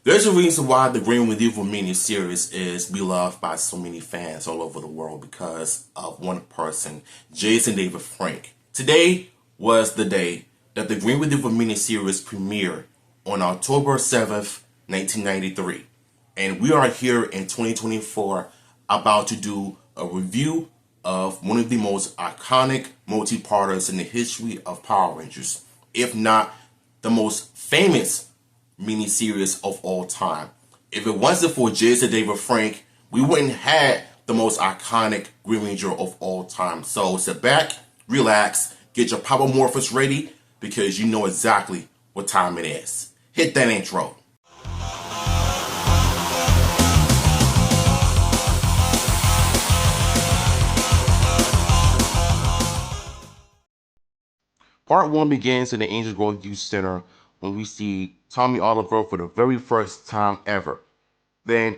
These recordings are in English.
There's a reason why the Green with Evil miniseries is beloved by so many fans all over the world because of one person, Jason David Frank. Today was the day that the Green with Evil miniseries premiered on October 7th, 1993. And we are here in 2024 about to do a review of one of the most iconic multi-parters in the history of Power Rangers, if not the most famous miniseries of all time. If it wasn't for Jason David Frank, we wouldn't have the most iconic Green Ranger of all time. So sit back, relax, get your Power Morphers ready because you know exactly what time it is. Hit that intro. Part 1 begins in the Angel Grove Youth Center when we see Tommy Oliver for the very first time ever. Then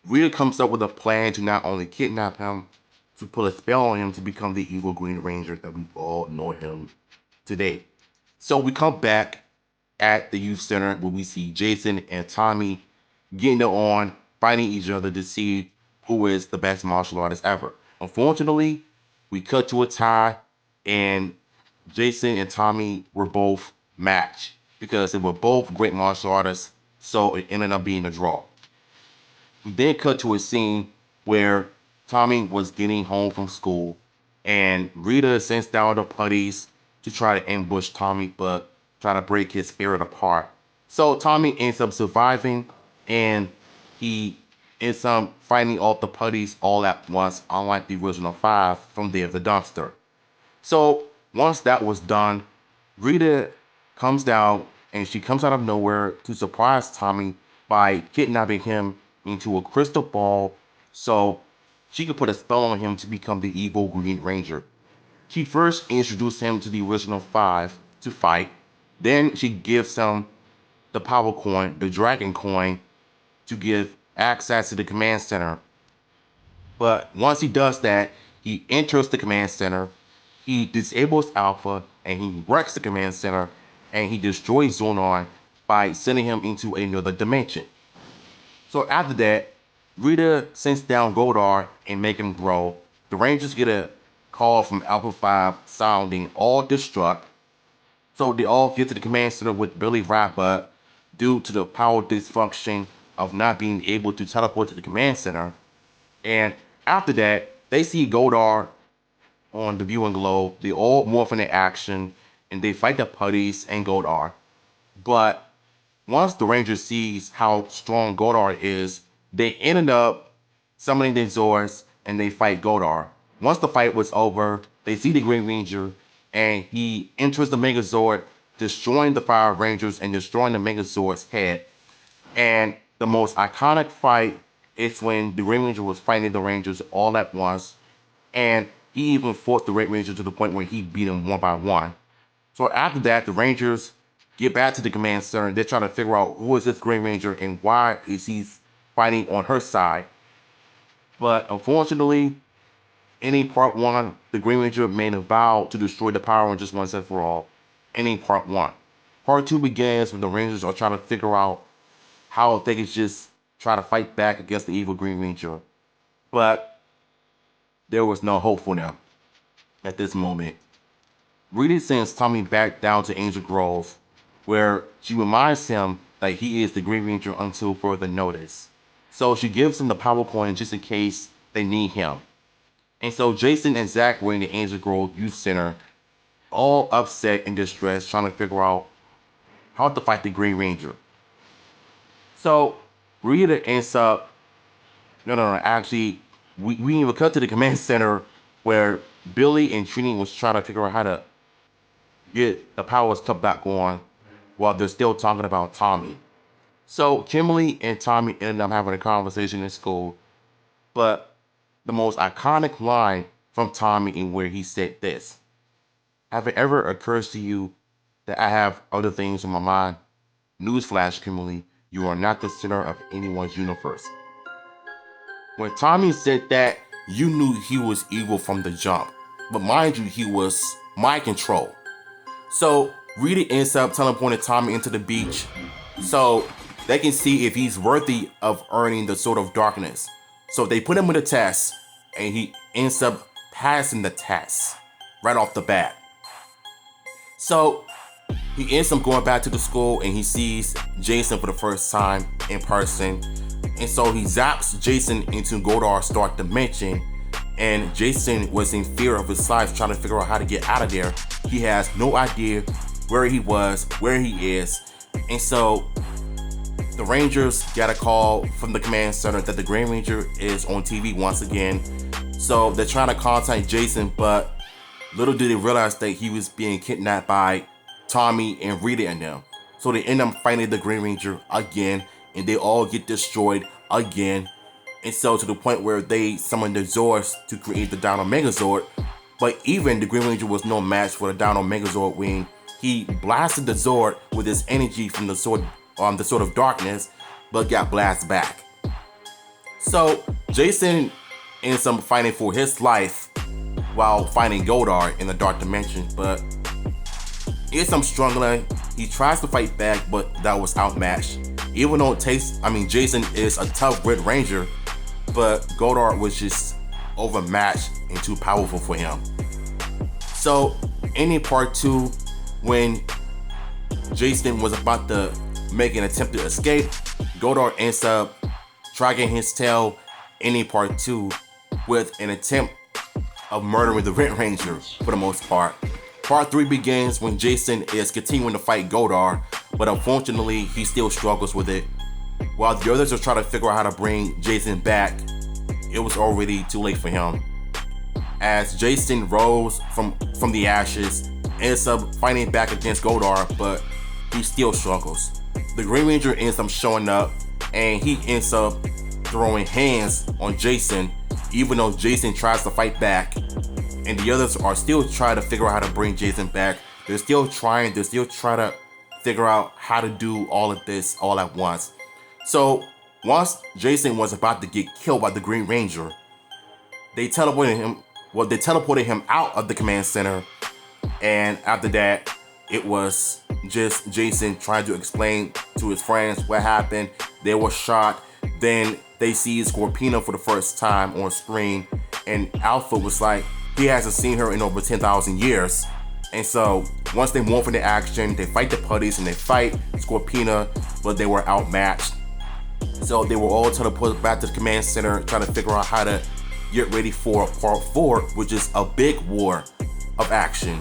Rita comes up with a plan to not only kidnap him, to put a spell on him to become the evil Green Ranger that we all know him today. So we come back at the youth center where we see Jason and Tommy getting it on, fighting each other to see who is the best martial artist ever. Unfortunately, we cut to a tie, and Jason and Tommy were both matched because they were both great martial artists, so it ended up being a draw. We then cut to a scene where Tommy was getting home from school, and Rita sends down the putties to try to ambush Tommy, but try to break his spirit apart. So Tommy ends up surviving, and he ends up fighting off the putties all at once, unlike the original 5 from Day of the Dumpster. So once that was done, Rita comes down and she comes out of nowhere to surprise Tommy by kidnapping him into a crystal ball so she could put a spell on him to become the evil Green Ranger. She first introduced him to the original 5 to fight, then she gives him the power coin, the dragon coin, to give access to the command center. But once he does that, he enters the command center, he disables Alpha, and he wrecks the command center, and he destroys Zonar by sending him into another dimension. So after that, Rita sends down Goldar and make him grow. The Rangers get a call from Alpha 5 sounding all destruct. So they all get to the command center with Billy wrap up due to the power dysfunction of not being able to teleport to the command center. And after that, they see Goldar on the viewing globe. They all morph into action and they fight the putties and Goldar. But once the Ranger sees how strong Goldar is, they ended up summoning their Zords and they fight Goldar. Once the fight was over, they see the Green Ranger and he enters the Megazord, destroying the Fire Rangers and destroying the Megazord's head. And the most iconic fight is when the Green Ranger was fighting the Rangers all at once, and he even fought the Red Ranger to the point where he beat him one by one. So after that, the Rangers get back to the command center and they're trying to figure out who is this Green Ranger and why is he fighting on her side. But unfortunately, ending part 1, the Green Ranger made a vow to destroy the Power Rangers once and for all, ending part 1. Part 2 begins when the Rangers are trying to figure out how they could just try to fight back against the evil Green Ranger. But there was no hope for them at this moment. Rita sends Tommy back down to Angel Grove, where she reminds him that he is the Green Ranger until further notice. So she gives him the power coin just in case they need him. And so Jason and Zach were in the Angel Grove Youth Center, all upset and distressed, trying to figure out how to fight the Green Ranger. So Rita ends up, actually, we even cut to the command center where Billy and Trini was trying to figure out how to get the power stuff back on while they're still talking about Tommy. So Kimberly and Tommy ended up having a conversation in school, but the most iconic line from Tommy in where he said this: "Have it ever occurred to you that I have other things in my mind? Newsflash, Kimberly, you are not the center of anyone's universe." When Tommy said that, you knew he was evil from the jump. But mind you, he was mind control. So Rita ends up teleporting Tommy into the beach. So they can see if he's worthy of earning the Sword of Darkness. So they put him in a test, and he ends up passing the test right off the bat. So he ends up going back to the school, and he sees Jason for the first time in person. And so he zaps Jason into Goldar's dark dimension, and Jason was in fear of his life, trying to figure out how to get out of there. He has no idea where he was, where he is. And so the Rangers got a call from the command center that the Green Ranger is on TV once again. So they're trying to contact Jason, but little did they realize that he was being kidnapped by Tommy and Rita and them. So they end up fighting the Green Ranger again, and they all get destroyed again. And so to the point where they summoned the Zords to create the Dino Megazord. But even the Green Ranger was no match for the Dino Megazord when he blasted the Zord with his energy from the Sword of Darkness, but got blasted back. So Jason ends up fighting for his life while fighting Goldar in the Dark Dimension, but it's some struggling. He tries to fight back, but that was outmatched. Even though Jason is a tough Red Ranger, but Goldar was just overmatched and too powerful for him. So in part 2, when Jason was about to make an attempt to escape, Goldar ends up dragging his tail in part 2 with an attempt of murdering the Red Ranger for the most part. Part 3 begins when Jason is continuing to fight Goldar, but unfortunately he still struggles with it. While the others are trying to figure out how to bring Jason back, it was already too late for him. As Jason rose from the ashes, ends up fighting back against Goldar, but he still struggles. The Green Ranger ends up showing up, and he ends up throwing hands on Jason, even though Jason tries to fight back. And the others are still trying to figure out how to bring Jason back. They're still trying to figure out how to do all of this all at once. So once Jason was about to get killed by the Green Ranger, they teleported him out of the command center. And after that, it was just Jason trying to explain to his friends what happened. They were shot. Then they see Scorpina for the first time on screen, and Alpha was like, he hasn't seen her in over 10,000 years. And so once they morph into action, they fight the putties and they fight Scorpina, but they were outmatched. So they were all teleported back to the command center, trying to figure out how to get ready for part 4, which is a big war of action.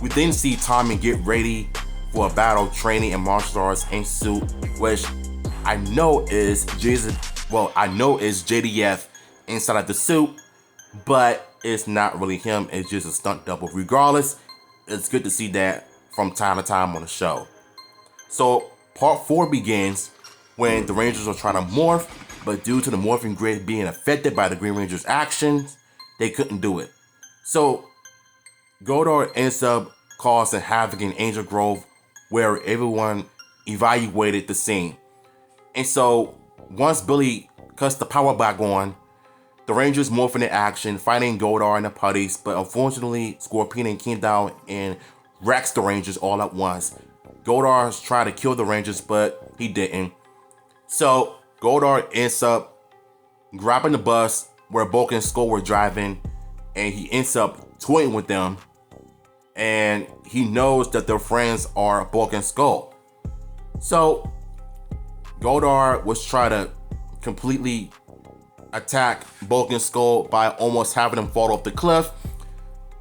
We then see Tommy get ready for a battle, training and martial arts in suit, which I know is JDF inside of the suit, but it's not really him. It's just a stunt double. Regardless, it's good to see that from time to time on the show. So part 4 begins when the Rangers are trying to morph, but due to the morphing grid being affected by the Green Ranger's actions, they couldn't do it. So Goldar ends up causing havoc in Angel Grove, where everyone evaluated the scene. And so once Billy cuts the power back on, the Rangers morph into action, fighting Goldar and the putties, but unfortunately Scorpina came down and wrecks the Rangers all at once. Goldar tried to kill the Rangers, but he didn't. So Goldar ends up grabbing the bus where Bulk and Skull were driving, and he ends up toying with them. And he knows that their friends are Bulk and Skull. So Goldar was trying to completely attack Bulk and Skull by almost having them fall off the cliff.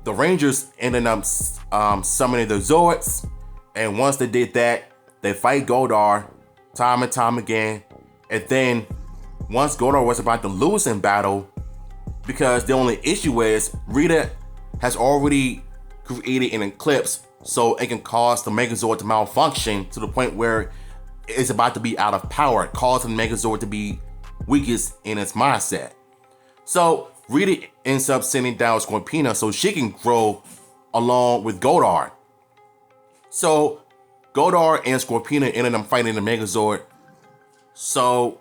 The Rangers ended up summoning the Zords, and once they did that, they fight Goldar time and time again. And then once Goldar was about to lose in battle, because the only issue is Rita has already created an eclipse, so it can cause the Megazord to malfunction to the point where it's about to be out of power, causing Megazord to be weakest in its mindset. So Rita ends up sending down Scorpina so she can grow along with Goldar. So Goldar and Scorpina ended up fighting the Megazord. So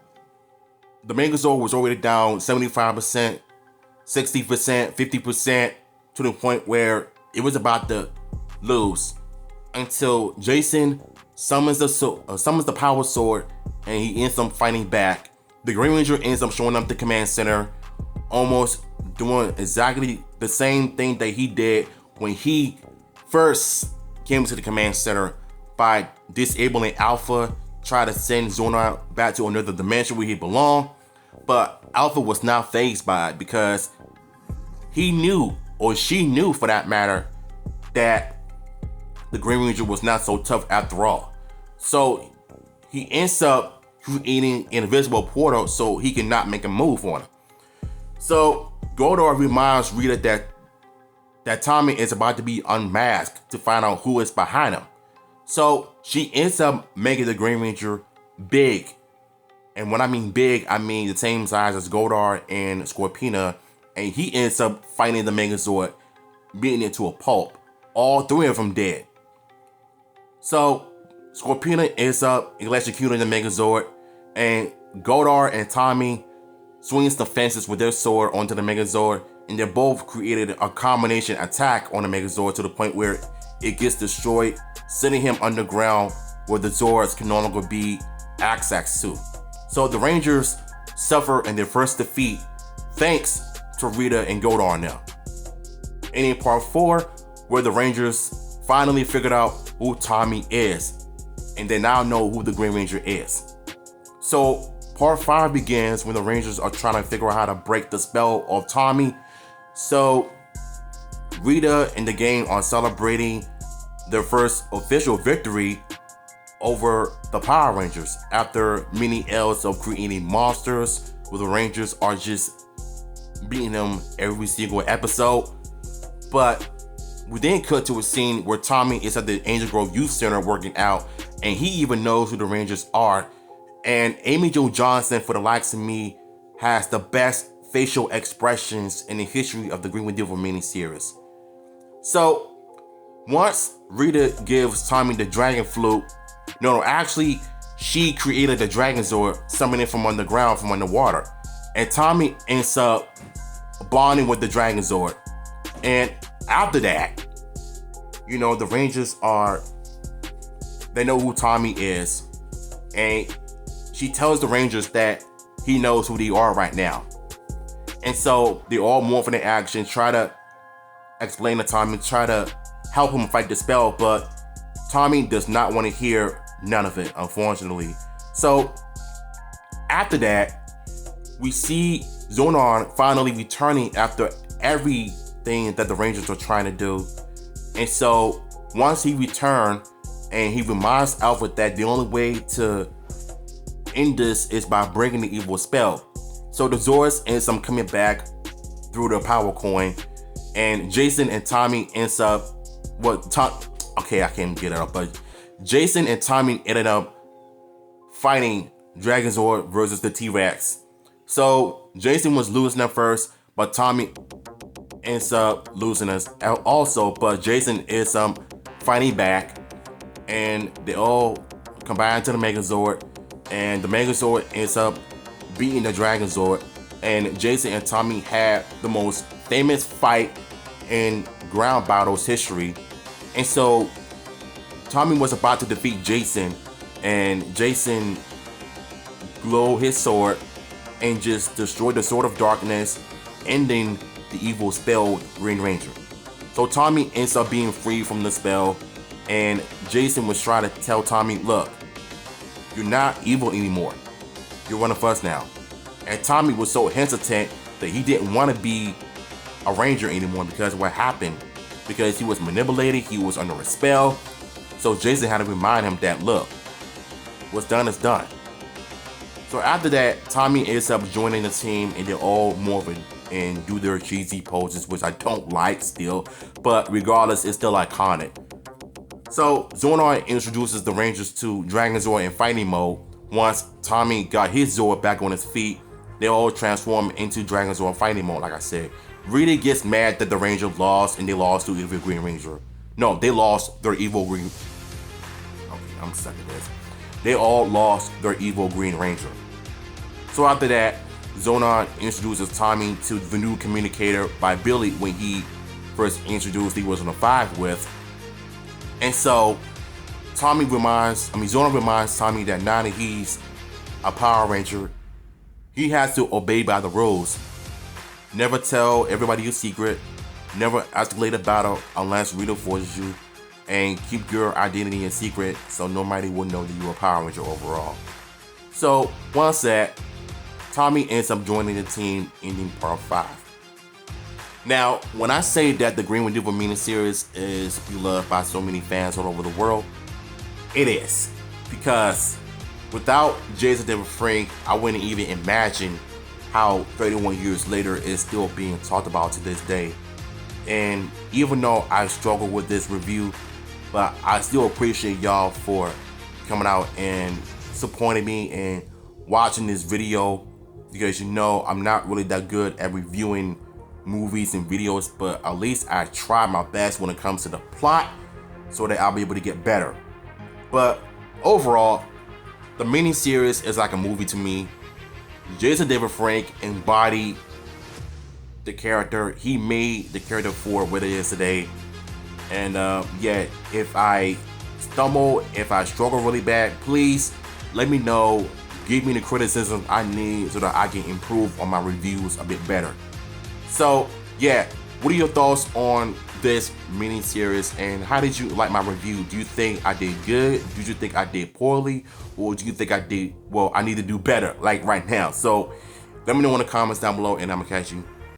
the Megazord was already down 75%, 60%, 50%, to the point where it was about to lose, until Jason summons the Power Sword and he ends up fighting back. The Green Ranger ends up showing up the command center, almost doing exactly the same thing that he did when he first came to the command center by disabling Alpha, try to send Zonar back to another dimension where he belonged. But Alpha was not fazed by it because he knew, or she knew for that matter, that the Green Ranger was not so tough after all. So he ends up creating an invisible portal so he cannot make a move on him. So Goldar reminds Rita that Tommy is about to be unmasked to find out who is behind him. So she ends up making the Green Ranger big. And when I mean big, I mean the same size as Goldar and Scorpina. And he ends up fighting the Megazord, beating it to a pulp. All three of them dead. So Scorpina ends up electrocuting the Megazord, and Goldar and Tommy swings the fences with their sword onto the Megazord, and they both created a combination attack on the Megazord to the point where it gets destroyed, sending him underground where the Zords can no longer be accessed to. So the Rangers suffer in their first defeat thanks to Rita and Goldar now. And in part 4, where the Rangers finally figured out who Tommy is, and they now know who the Green Ranger is. So part 5 begins when the Rangers are trying to figure out how to break the spell of Tommy. So Rita and the gang are celebrating their first official victory over the Power Rangers after many L's of creating monsters where the Rangers are just beating them every single episode. But we then cut to a scene where Tommy is at the Angel Grove Youth Center working out, and he even knows who the Rangers are. And Amy Jo Johnson, for the likes of me, has the best facial expressions in the history of the Green Devil miniseries. So once Rita gives Tommy the Dragon Flute, actually she created the Dragonzord, summoning from underground, from underwater. And Tommy ends up bonding with the Dragonzord. And after that, the Rangers they know who Tommy is. And she tells the Rangers that he knows who they are right now. And so they all morph into action, try to explain to Tommy, try to help him fight the spell, but Tommy does not want to hear none of it, unfortunately. So after that, we see Zonar finally returning after everything that the Rangers are trying to do. And so once he returned, and he reminds Alfred that the only way to end this is by breaking the evil spell. So the Zords ends up coming back through the power coin, and Jason and Tommy ends up I can't get it up, but Jason and Tommy ended up fighting Dragonzord versus the T-Rex. So Jason was losing at first, but Tommy ends up losing us also, but Jason is fighting back, and they all combine to the Megazord, and the Megazord ends up beating the Dragonzord, and Jason and Tommy had the most famous fight in ground battles history. And so Tommy was about to defeat Jason, and Jason glowed his sword and just destroyed the Sword of Darkness, ending the evil spell Green Ranger. So Tommy ends up being free from the spell, and Jason was trying to tell Tommy, look, you're not evil anymore. You're one of us now. And Tommy was so hesitant that he didn't want to be a Ranger anymore because of what happened. Because he was manipulated, he was under a spell. So Jason had to remind him that, look, what's done is done. So after that, Tommy ends up joining the team, and they're all morphing and do their cheesy poses, which I don't like still, but regardless, it's still iconic. So Zonar introduces the Rangers to Dragonzord in fighting mode. Once Tommy got his Zord back on his feet, they all transform into Dragonzord fighting mode, like I said. Rita gets mad that the Ranger lost, and they lost to Evil Green Ranger. No, they lost their Evil Green... Okay, I'm stuck at this. They all lost their Evil Green Ranger. So after that, Zonar introduces Tommy to the new communicator by Billy when he first introduced he was on a 5 with. And so Zonar reminds Tommy that now that he's a Power Ranger, he has to obey by the rules. Never tell everybody your secret. Never escalate a battle unless Rita forces you. And keep your identity a secret so nobody will know that you're a Power Ranger overall. So, once that, Tommy ends up joining the team, ending part 5. Now, when I say that the Green Redeemer miniseries is beloved by so many fans all over the world, it is. Because without Jason David Frank, I wouldn't even imagine how 31 years later it's still being talked about to this day. And even though I struggle with this review, but I still appreciate y'all for coming out and supporting me and watching this video, because you know I'm not really that good at reviewing movies and videos, but at least I try my best when it comes to the plot so that I'll be able to get better. But overall, the miniseries is like a movie to me. Jason David Frank embodied the character. He made the character for what it is today. And yeah, if I stumble, if I struggle really bad, please let me know. Give me the criticism I need so that I can improve on my reviews a bit better. So yeah, what are your thoughts on this mini series, and how did you like my review? Do you think I did good? Did you think I did poorly? Or do you think I did, well, I need to do better like right now? So let me know in the comments down below, and I'm gonna catch you